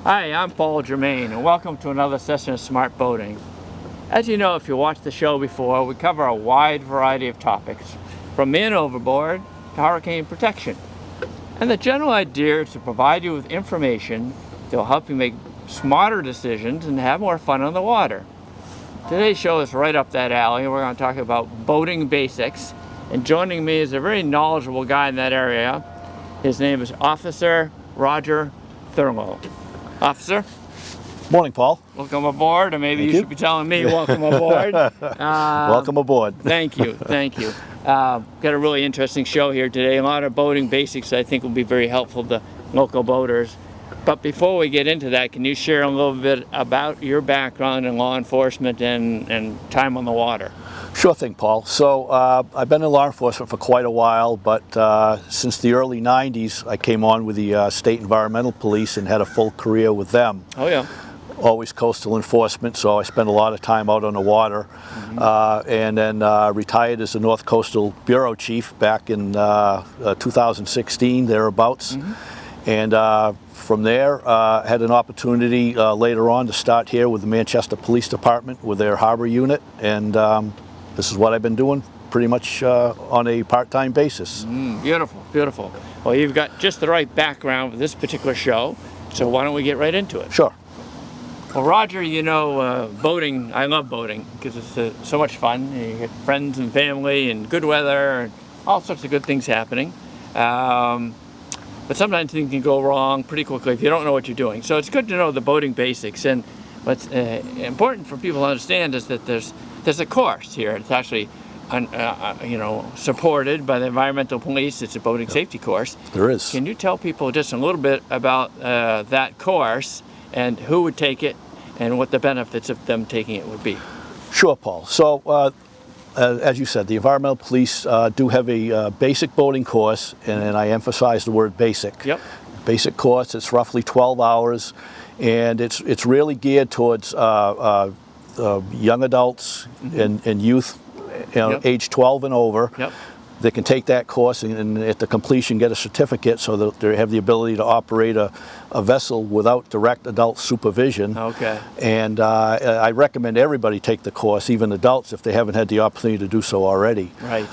Hi, I'm Paul Germain, and welcome to another session of Smart Boating. As you know, if you watched the show before, we cover a wide variety of topics, from man overboard to hurricane protection. And the general idea is to provide you with information that will help you make smarter decisions and have more fun on the water. Today's show is right up that alley. We're going to talk about boating basics, and joining me is a very knowledgeable guy in that area. His name is Officer Roger Thurlow. Officer? Morning, Paul. Welcome aboard, or maybe you should be telling me welcome aboard. Welcome aboard. Thank you. Got a really interesting show here today. A lot of boating basics I think will be very helpful to local boaters. But before we get into that, can you share a little bit about your background in law enforcement and time on the water? Sure thing, Paul. So I've been in law enforcement for quite a while, but since the early 90s, I came on with the State Environmental Police and had a full career with them. Oh, yeah. Always coastal enforcement, so I spent a lot of time out on the water. And then retired as the North Coastal Bureau Chief back in 2016, thereabouts. And from there, had an opportunity later on to start here with the Manchester Police Department with their harbor unit, and this is what I've been doing pretty much on a part-time basis. Beautiful, beautiful. Well, you've got just the right background for this particular show, so why don't we get right into it? Sure. Well, Roger, you know, boating, I love boating because it's so much fun. You get friends and family and good weather and all sorts of good things happening. But sometimes things can go wrong pretty quickly if you don't know what you're doing. So it's good to know the boating basics. And what's important for people to understand is that there's a course here. It's actually, supported by the environmental police. It's a boating safety course. There is. Can you tell people just a little bit about that course and who would take it and what the benefits of them taking it would be? Sure, Paul. So as you said, the environmental police do have a basic boating course, and I emphasize the word basic. Yep. Basic course. It's roughly 12 hours, and it's really geared towards young adults and youth, age 12 and over. Yep. They can take that course and at the completion get a certificate so that they have the ability to operate a vessel without direct adult supervision. Okay. And I recommend everybody take the course, even adults, if they haven't had the opportunity to do so already. Right.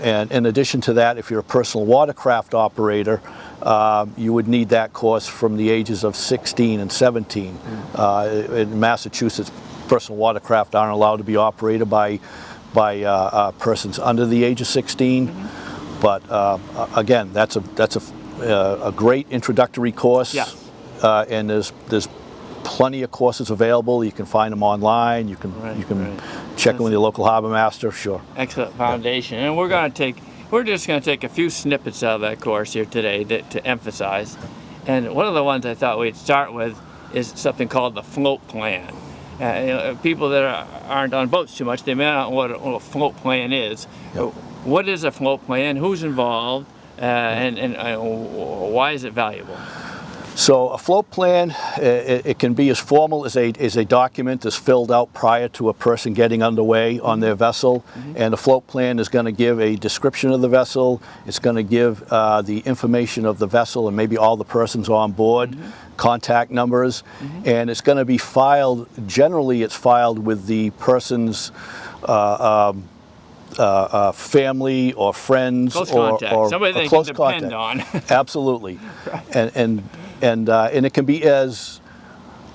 And in addition to that, if you're a personal watercraft operator, you would need that course from the ages of 16 and 17. In Massachusetts, personal watercraft aren't allowed to be operated by persons under the age of 16, but again, that's a great introductory course. Yeah. And there's plenty of courses available. You can find them online. You can check in with your local harbor master. Sure. Excellent foundation, and we're just going to take a few snippets out of that course here today to emphasize. And one of the ones I thought we'd start with is something called the float plan. People that aren't on boats too much, they may not know what a float plan is. Yep. What is a float plan? Who's involved? And why is it valuable? So a float plan, it can be as formal as a document that's filled out prior to a person getting underway on their vessel. And a float plan is going to give a description of the vessel. It's going to give the information of the vessel and maybe all the persons on board, contact numbers, and it's going to be filed, generally it's filed with the person's family or friends close or somebody they close can depend contact. on. Absolutely. Right. And it can be as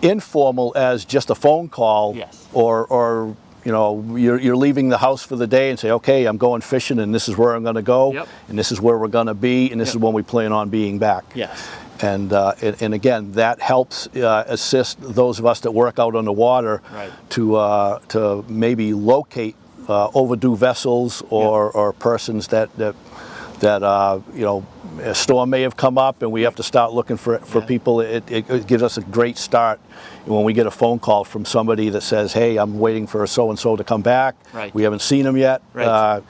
informal as just a phone call. Yes. Or you're leaving the house for the day and say, okay, I'm going fishing and this is where I'm going to go. Yep. And this is where we're going to be, and this is when we plan on being back. Yes. And again, that helps assist those of us that work out on the water to maybe locate overdue vessels or persons that a storm may have come up and we have to start looking for people. It gives us a great start when we get a phone call from somebody that says, hey, I'm waiting for so-and-so to come back. Right. We haven't seen them yet. Right.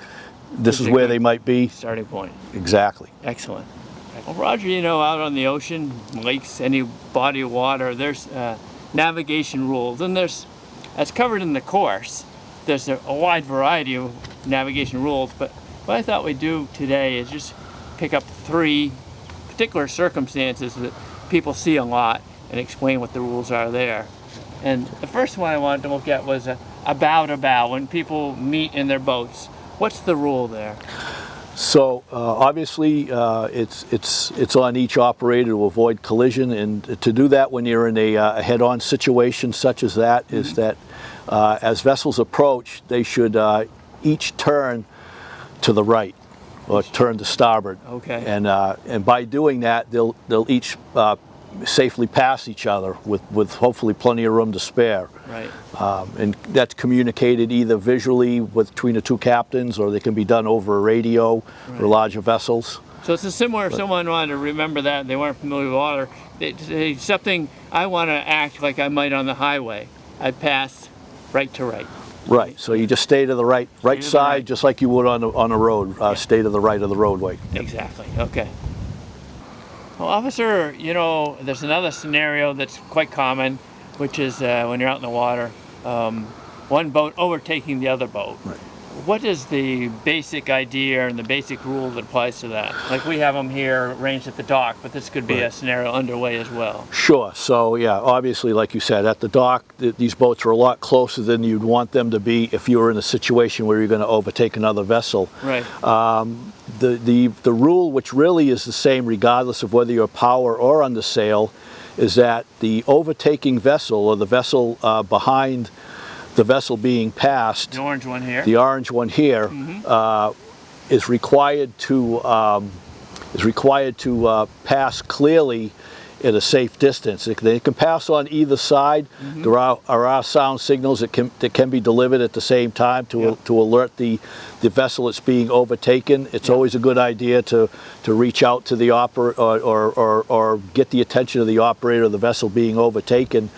This is where they might be. Starting point. Exactly. Excellent. Well, Roger, out on the ocean, lakes, any body of water, there's navigation rules, and that's covered in the course. There's a wide variety of navigation rules, but what I thought we'd do today is just pick up 3 particular circumstances that people see a lot and explain what the rules are there. And the first one I wanted to look at was a bow to bow, when people meet in their boats. What's the rule there? So obviously it's on each operator to avoid collision, and to do that when you're in a head-on situation such as that is that as vessels approach, they should each turn to the right or turn to starboard. Okay. And by doing that, they'll each safely pass each other with hopefully plenty of room to spare. Right. And that's communicated either visually between the two captains, or they can be done over a radio for larger vessels. So it's similar if someone wanted to remember that, they weren't familiar with water, something I want to act like I might on the highway. I pass right to right. Right, so you just stay to the right side, just like you would on a road, stay to the right of the roadway. Exactly, okay. Well, officer, you know, there's another scenario that's quite common, which is when you're out in the water, one boat overtaking the other boat. Right. What is the basic idea and the basic rule that applies to that? Like we have them here arranged at the dock, but this could be a scenario underway as well. Sure. So yeah, obviously, like you said, at the dock, these boats are a lot closer than you'd want them to be if you were in a situation where you're going to overtake another vessel. Right. The rule, which really is the same regardless of whether you're power or under sail, is that the overtaking vessel, or the vessel behind the vessel being passed, The orange one here. the orange one here, is required to pass clearly at a safe distance. They can pass on either side. There are sound signals that can be delivered at the same time to alert the vessel that's being overtaken. It's always a good idea to reach out to the operator or get the attention of the operator of the vessel being overtaken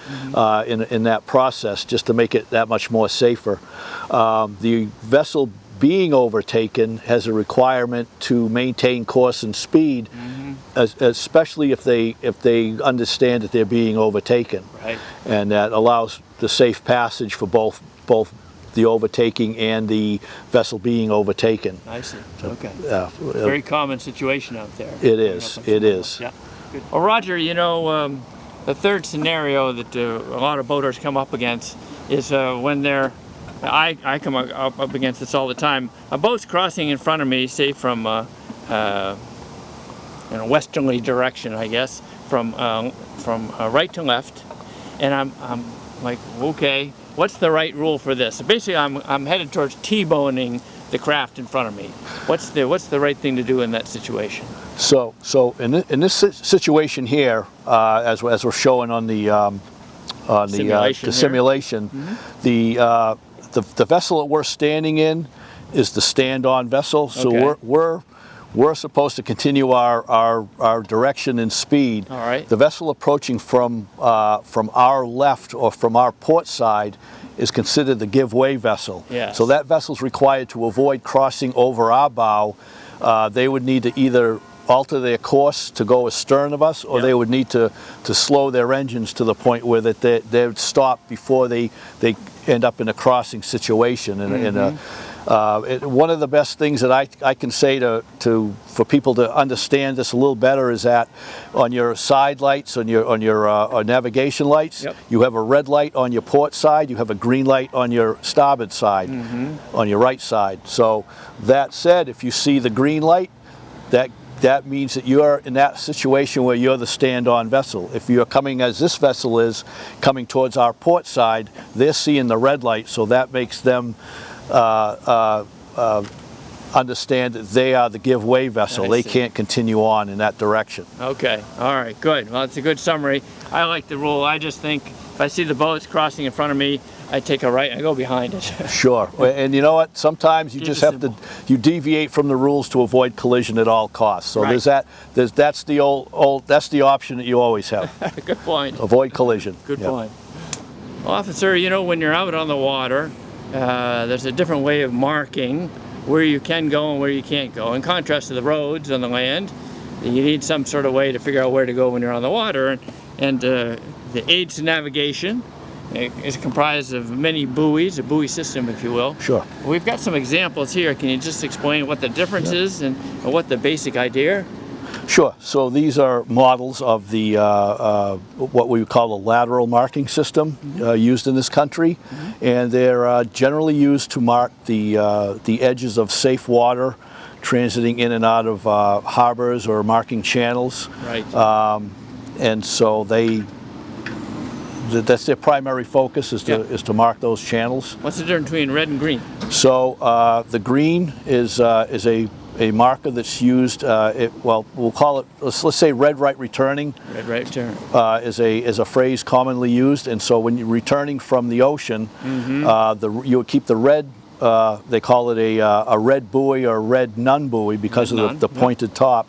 in that process, just to make it that much more safer. The vessel being overtaken has a requirement to maintain course and speed, especially if they understand that they're being overtaken. Right. And that allows the safe passage for both the overtaking and the vessel being overtaken. I see. Okay. Very common situation out there. It is. It is. Yeah. Good. Well, Roger, you know, the third scenario that a lot of boaters come up against is when they're I come up against this all the time. A boat's crossing in front of me, say from in a westerly direction, I guess, from right to left, and I'm like, okay, what's the right rule for this? So basically, I'm headed towards T-boning the craft in front of me. What's the right thing to do in that situation? So in this situation here, as we're showing on the simulation, the vessel that we're standing in is the stand-on vessel. So we're supposed to continue our direction and speed. All right. The vessel approaching from our left or from our port side is considered the give-way vessel. Yes. So that vessel's required to avoid crossing over our bow. They would need to either alter their course to go astern of us, or they would need to slow their engines to the point where they would stop before they end up in a crossing situation. One of the best things that I can say for people to understand this a little better is that on your side lights, on your navigation lights, you have a red light on your port side, you have a green light on your starboard side, on your right side. So that said, if you see the green light, that means that you're in that situation where you're the stand-on vessel. If you're coming, as this vessel is, coming towards our port side, they're seeing the red light, so that makes them understand that they are the give-way vessel. They can't continue on in that direction. Okay, all right, good. Well, it's a good summary. I like the rule. I just think if I see the boats crossing in front of me, I take a right and I go behind it. Sure, and you know what? Sometimes you just have to deviate from the rules to avoid collision at all costs. So that's the option that you always have. Good point. Avoid collision. Good point. Well, officer, you know, when you're out on the water, there's a different way of marking where you can go and where you can't go. In contrast to the roads on the land, you need some sort of way to figure out where to go when you're on the water. And the aids to navigation is comprised of many buoys, a buoy system, if you will. Sure. We've got some examples here. Can you just explain what the difference is and what the basic idea? Sure. So these are models of the what we would call a lateral marking system used in this country, and they're generally used to mark the edges of safe water transiting in and out of harbors or marking channels. Right. And so that's their primary focus is to mark those channels. What's the difference between red and green? So the green is a marker that's used. Well, we'll call it. Let's say red right returning. Red right return. Is a phrase commonly used, and so when you're returning from the ocean, you would keep the red. They call it a red buoy or red nun buoy because of the pointed top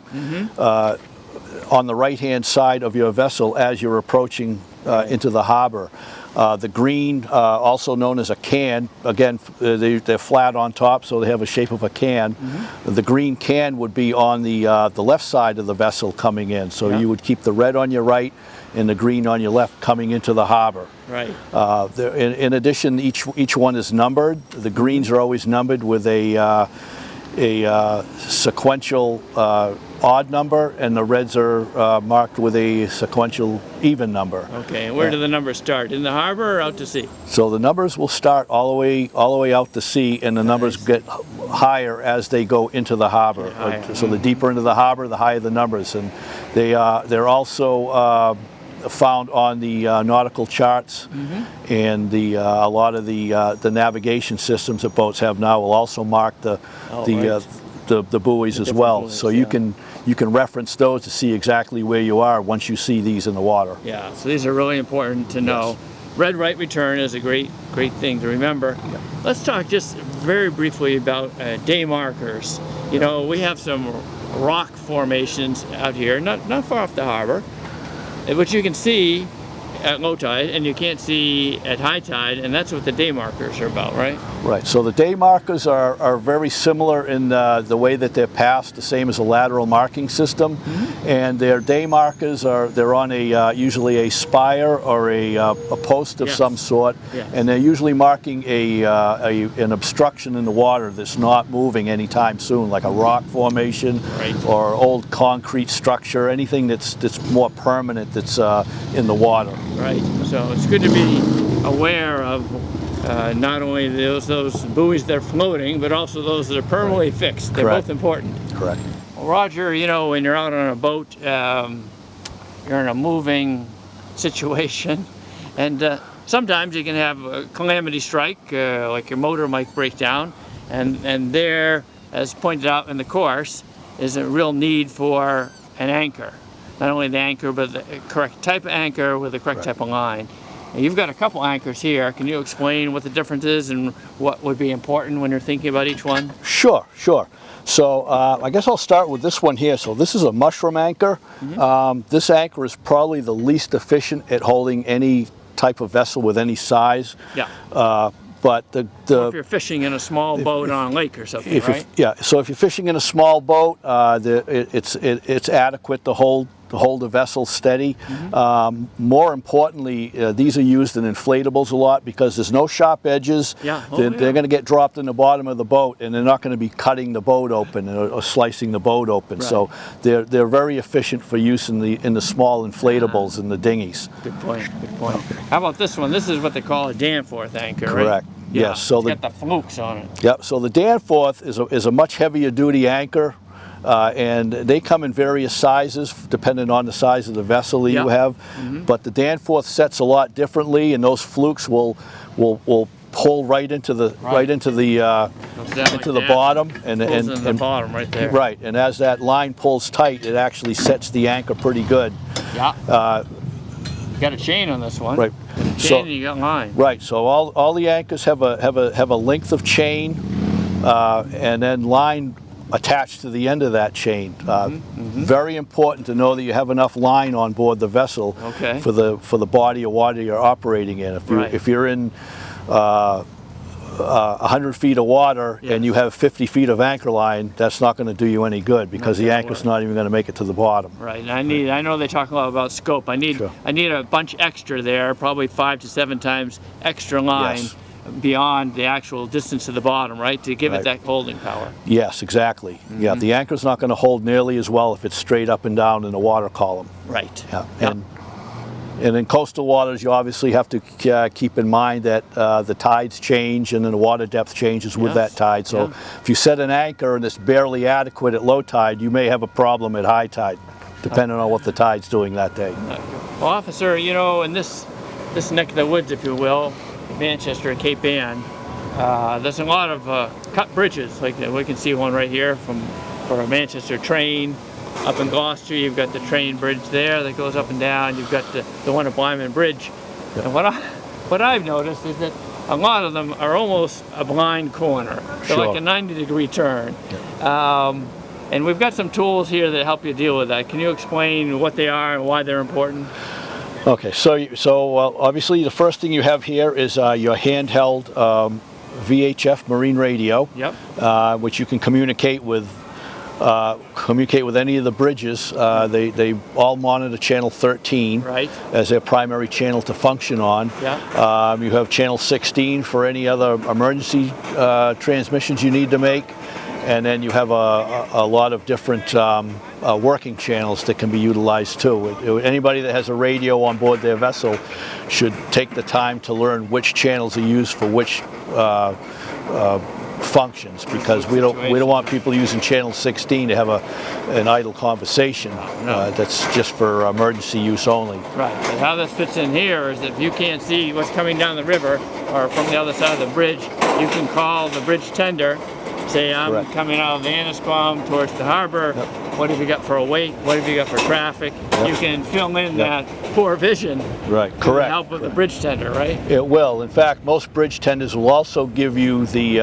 on the right-hand side of your vessel as you're approaching into the harbor. The green, also known as a can, again, they're flat on top, so they have a shape of a can. The green can would be on the left side of the vessel coming in, so you would keep the red on your right and the green on your left coming into the harbor. Right. In addition, each one is numbered. The greens are always numbered with a sequential odd number, and the reds are marked with a sequential even number. Okay, and where do the numbers start? In the harbor or out to sea? So the numbers will start all the way out to sea, and the numbers get higher as they go into the harbor. So the deeper into the harbor, the higher the numbers, and they're also found on the nautical charts, and a lot of the navigation systems that boats have now will also mark the buoys as well. Buoys, so you can reference those to see exactly where you are once you see these in the water. Yeah, so these are really important to know. Yes. Red right return is a great thing to remember. Yeah. Let's talk just very briefly about day markers. You know, we have some rock formations out here, not far off the harbor, which you can see at low tide and you can't see at high tide, and that's what the day markers are about, right? Right. So the day markers are very similar in the way that they're passed, the same as a lateral marking system, and their day markers they're on usually a spire or a post of some sort, and they're usually marking an obstruction in the water that's not moving anytime soon, like a rock formation or old concrete structure, anything that's more permanent that's in the water. Right. So it's good to be aware of not only those buoys that are floating, but also those that are permanently fixed. They're both important. Correct. Well, Roger, you know, when you're out on a boat, you're in a moving situation, and sometimes you can have a calamity strike, like your motor might break down, and there, as pointed out in the course, is a real need for an anchor. Not only the anchor, but the correct type of anchor with the correct type of line. And you've got a couple anchors here. Can you explain what the difference is and what would be important when you're thinking about each one? Sure. So I guess I'll start with this one here. So this is a mushroom anchor. This anchor is probably the least efficient at holding any type of vessel with any size. Yeah. But if you're fishing in a small boat on a lake or something, right? So if you're fishing in a small boat, it's adequate to hold the vessel steady. More importantly, these are used in inflatables a lot because there's no sharp edges. They're going to get dropped in the bottom of the boat, and they're not going to be cutting the boat open or slicing the boat open. So they're very efficient for use in the small inflatables and the dinghies. Good point. How about this one? This is what they call a Danforth anchor, right? Correct. Yes. So it's got the flukes on it. Yeah. So the Danforth is a much heavier duty anchor. And they come in various sizes depending on the size of the vessel that you have. But the Danforth sets a lot differently, and those flukes will pull right into the bottom and the bottom right there. Right, and as that line pulls tight, it actually sets the anchor pretty good. Yeah. You got a chain on this one. Right. And you got line. Right. So all the anchors have a length of chain, and then line attached to the end of that chain. Very important to know that you have enough line on board the vessel for the body of water you're operating in. If you're in 100 feet of water and you have 50 feet of anchor line, that's not going to do you any good because the anchor's not even going to make it to the bottom. Right. And I know they talk a lot about scope. I need a bunch extra there, probably 5 to 7 times extra line. beyond the actual distance to the bottom, right? To give it Right. that holding power. Yes, exactly. Yeah, the anchor's not going to hold nearly as well if it's straight up and down in the water column. Right. Yeah. Yeah. And in coastal waters, you obviously have to keep in mind that the tides change and then the water depth changes with Yes. that tide. So Yeah. if you set an anchor and it's barely adequate at low tide, you may have a problem at high tide, depending on what the tide's doing that day. Well, officer, you know, in this neck of the woods, if you will, Manchester, Cape Ann, there's a lot of cut bridges. Like we can see one right here for a Manchester train. Up in Gloucester, you've got the train bridge there that goes up and down. You've got the one at Blyman Bridge. Yep. And what I've noticed is that a lot of them are almost a blind corner. They're Sure. like a 90-degree turn. And we've got some tools here that help you deal with that. Can you explain what they are and why they're important? Okay, so obviously the first thing you have here is your handheld VHF marine radio, Yep. which you can communicate with any of the bridges. They all monitor channel 13 Right. as their primary channel to function on. Yeah. You have channel 16 for any other emergency transmissions you need to make. And then you have a lot of different working channels that can be utilized too. Anybody that has a radio on board their vessel should take the time to learn which channels are used for which functions, because we don't want people using channel 16 to have an idle conversation. No. That's just for emergency use only. Right. And how this fits in here is that if you can't see what's coming down the river or from the other side of the bridge, you can call the bridge tender. Say, I'm Correct. coming out of the Annisquam towards the harbor. Yep. What have you got for a weight? What have you got for traffic? Yep. You can fill in Yep. that poor vision. Right. With Correct. the help of the bridge tender, right? It will. In fact, most bridge tenders will also give you the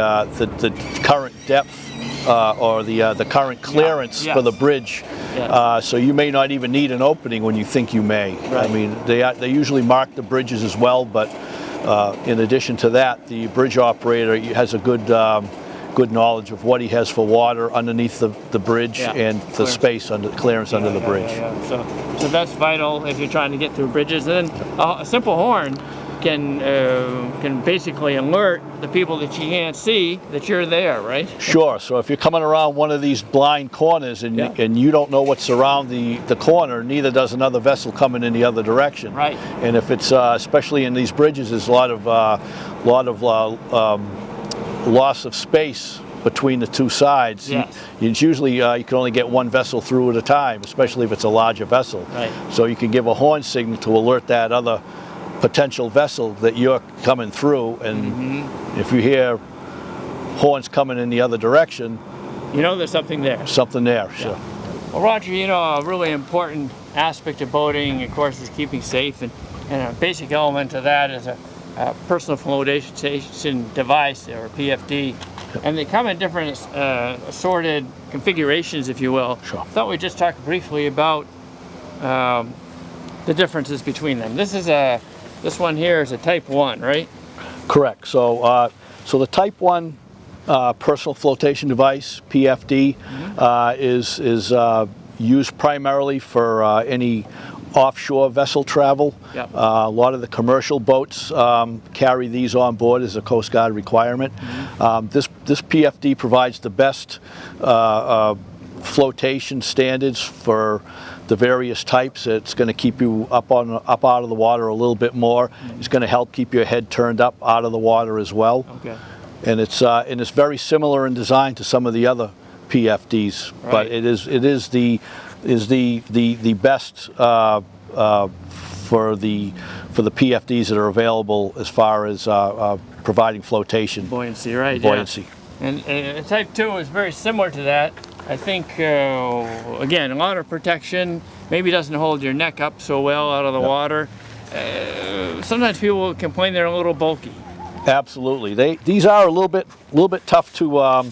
current depth or the current clearance Yes. for the bridge. Yes. So you may not even need an opening when you think you may. Right. I mean, they usually mark the bridges as well, but in addition to that, the bridge operator has a good knowledge of what he has for water underneath the bridge Yeah. and the Clearance. space clearance under the bridge. Yeah. So that's vital if you're trying to get through bridges. And then a simple horn can basically alert the people that you can't see that you're there, right? Sure. So if you're coming around one of these blind corners and Yeah. and you don't know what's around the corner, neither does another vessel coming in the other direction. Right. And if it's especially in these bridges, there's a lot of loss of space between the two sides. Yes. It's usually you can only get one vessel through at a time, especially if it's a larger vessel. Right. So you can give a horn signal to alert that other potential vessel that you're coming through, and if you hear horns coming in the other direction, You know there's something there. something there. Sure. Well, Roger, you know, a really important aspect of boating, of course, is keeping safe, and a basic element of that is a personal flotation device, or PFD. And they come in different assorted configurations, if you will. Sure. I thought we'd just talk briefly about the differences between them. This one here is a Type 1, right? Correct. So the Type 1 personal flotation device, PFD, is used primarily for any offshore vessel travel. Yep. A lot of the commercial boats carry these on board as a Coast Guard requirement. This PFD provides the best flotation standards for the various types. It's going to keep you up out of the water a little bit more. It's going to help keep your head turned up out of the water as well. Okay. And it's very similar in design to some of the other PFDs, Right. but it is the best for the PFDs that are available as far as providing flotation. Buoyancy, right? Buoyancy. Yeah. And Type 2 is very similar to that. I think, again, a lot of protection. Maybe doesn't hold your neck up so well out of the water. Sometimes people complain they're a little bulky. Absolutely. These are a little bit tough to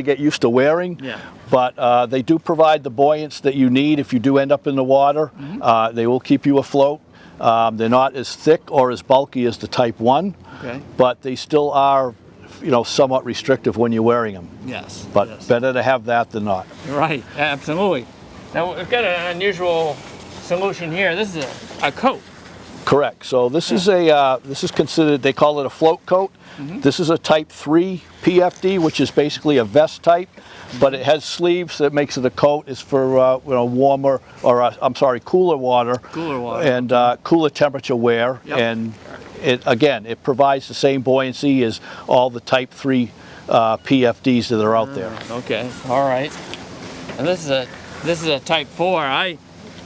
get used to wearing. Yeah. But they do provide the buoyance that you need if you do end up in the water. They will keep you afloat. They're not as thick or as bulky as the Type 1, Okay. but they still are, somewhat restrictive when you're wearing them. Yes. But yes. better to have that than not. Right. Absolutely. Now we've got an unusual solution here. This is a coat. Correct. So this is a this is considered, they call it a float coat. This is a type 3 PFD, which is basically a vest type, but it has sleeves that makes it a coat. It's for warmer, or I'm sorry, cooler water. Cooler water. And cooler temperature wear. Yep. And it provides the same buoyancy as all the type 3 PFDs that are out there. Okay. All right. And this is a type 4.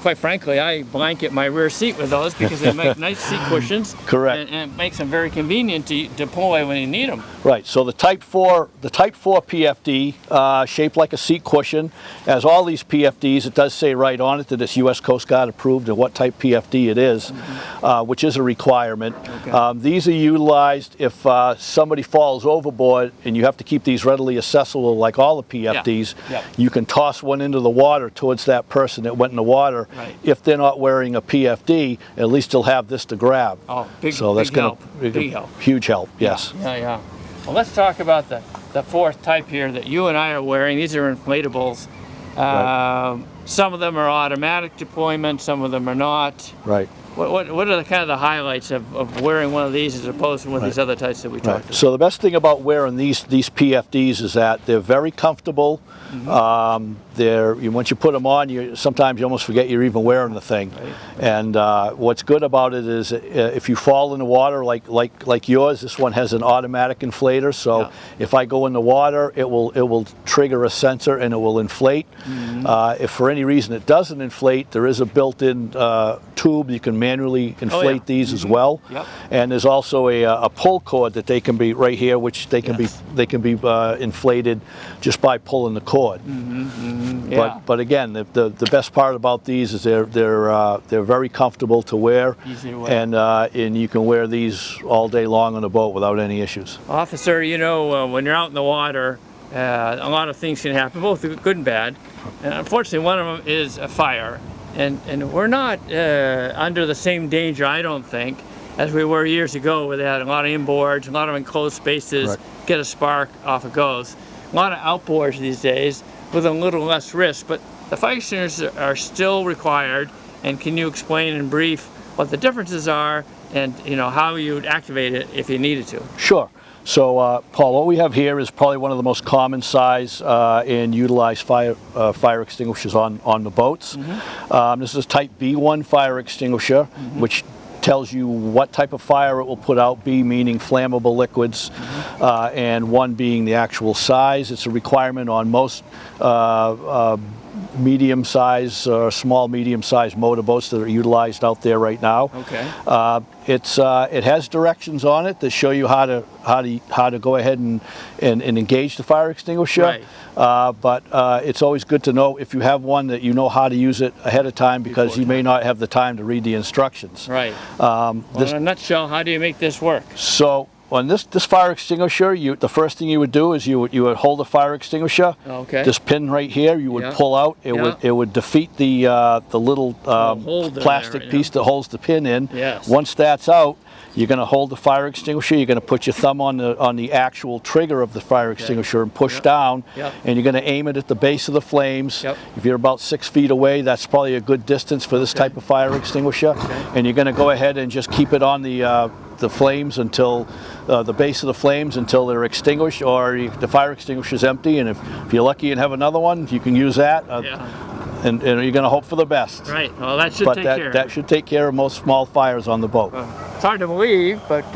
Quite frankly, I blanket my rear seat with those because they make nice seat cushions. Correct. And it makes them very convenient to deploy when you need them. Right. So the type 4 PFD, shaped like a seat cushion, as all these PFDs, it does say right on it that it's U.S. Coast Guard approved and what type PFD it is, which is a requirement. Okay. These are utilized if somebody falls overboard, and you have to keep these readily accessible like all the PFDs. Yeah. You can toss one into the water towards that person that went in the water. Right. If they're not wearing a PFD, at least they'll have this to grab. Oh, big, so that's big gonna help. Big help. Huge help. Yes. Yeah. Well, let's talk about the fourth type here that you and I are wearing. These are inflatables. Right. Some of them are automatic deployment, some of them are not. Right. What are the kind of the highlights of wearing one of these as opposed to one of these other types that we talked about? So the best thing about wearing these PFDs is that they're very comfortable. Once you put them on, sometimes you almost forget you're even wearing the thing. Right. And what's good about it is if you fall in the water like yours, this one has an automatic inflator. So if I go in the water, it will trigger a sensor and it will inflate. If for any reason it doesn't inflate, there is a built-in tube you can manually inflate these as well. Yep. And there's also a pull cord that they can be right here, which they can be inflated just by pulling the cord. Yeah. But again, the best part about these is they're very comfortable to wear. Easy to wear. And you can wear these all day long on a boat without any issues. Officer, when you're out in the water, a lot of things can happen, both good and bad. And unfortunately, one of them is a fire. And we're not under the same danger, I don't think, as we were years ago, where they had a lot of inboards, a lot of enclosed spaces, Right. get a spark, off it goes. A lot of outboards these days with a little less risk, but the fire extinguishers are still required. And can you explain in brief what the differences are and how you would activate it if you needed to? Sure. So, Paul, what we have here is probably one of the most common size and utilized fire extinguishers on the boats. This is type B1 fire extinguisher, which tells you what type of fire it will put out, B meaning flammable liquids, and 1 being the actual size. It's a requirement on most medium-sized or small medium-sized motorboats that are utilized out there right now. Okay. It has directions on it that show you how to go ahead and engage the fire extinguisher. Right. But it's always good to know if you have one that you know how to use it ahead of time, because you may not have the time to read the instructions. Right. In a nutshell, how do you make this work? So on this fire extinguisher, the first thing you would do is you would hold the fire extinguisher. Okay. This pin right here, you would pull out. It would defeat the little plastic piece that holds the pin in. Yes. Once that's out, you're going to hold the fire extinguisher. You're going to put your thumb on the actual trigger of the fire extinguisher and push down. And you're going to aim it at the base of the flames. If you're about 6 feet away, that's probably a good distance for this type of fire extinguisher. And you're going to go ahead and just keep it on the flames until the base of the flames until they're extinguished, or the fire extinguisher is empty. And if you're lucky and have another one, you can use that. And you're going to hope for the best. Right. Well, that should take care of it. That should take care of most small fires on the boat. It's hard to believe, but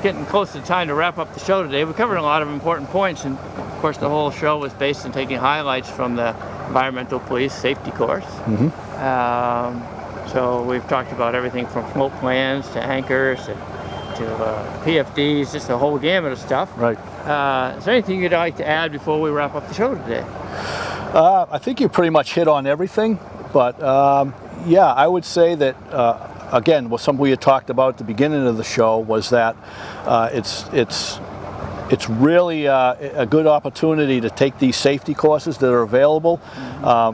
getting close to time to wrap up the show today. We covered a lot of important points, and of course the whole show was based on taking highlights from the Environmental Police Safety Course. So we've talked about everything from float plans to anchors to PFDs, just a whole gamut of stuff. Right. Is there anything you'd like to add before we wrap up the show today? I think you pretty much hit on everything, but yeah, I would say that again, what something we had talked about at the beginning of the show was that it's really a good opportunity to take these safety courses that are available.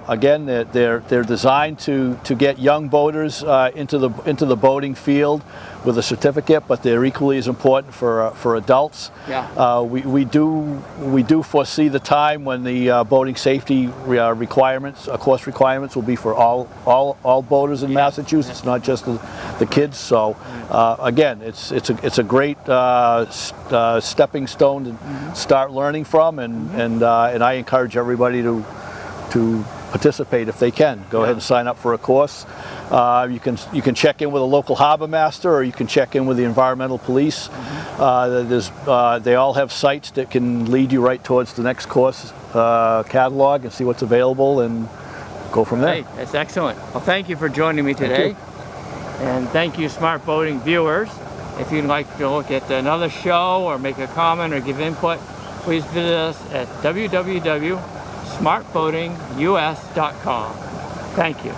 Again, they're designed to get young boaters into the boating field with a certificate, but they're equally as important for adults. Yeah. We do foresee the time when the boating safety requirements, course requirements, will be for all boaters in Massachusetts, not just the kids. So again, it's a great stepping stone to start learning from, and I encourage everybody to participate if they can. Go ahead and sign up for a course. You can check in with a local harbor master, or you can check in with the environmental police. They all have sites that can lead you right towards the next course catalog and see what's available and go from there. Great. That's excellent. Well, thank you for joining me today. And thank you, Smart Boating viewers. If you'd like to look at another show or make a comment or give input, please visit us at www.smartboatingus.com. Thank you.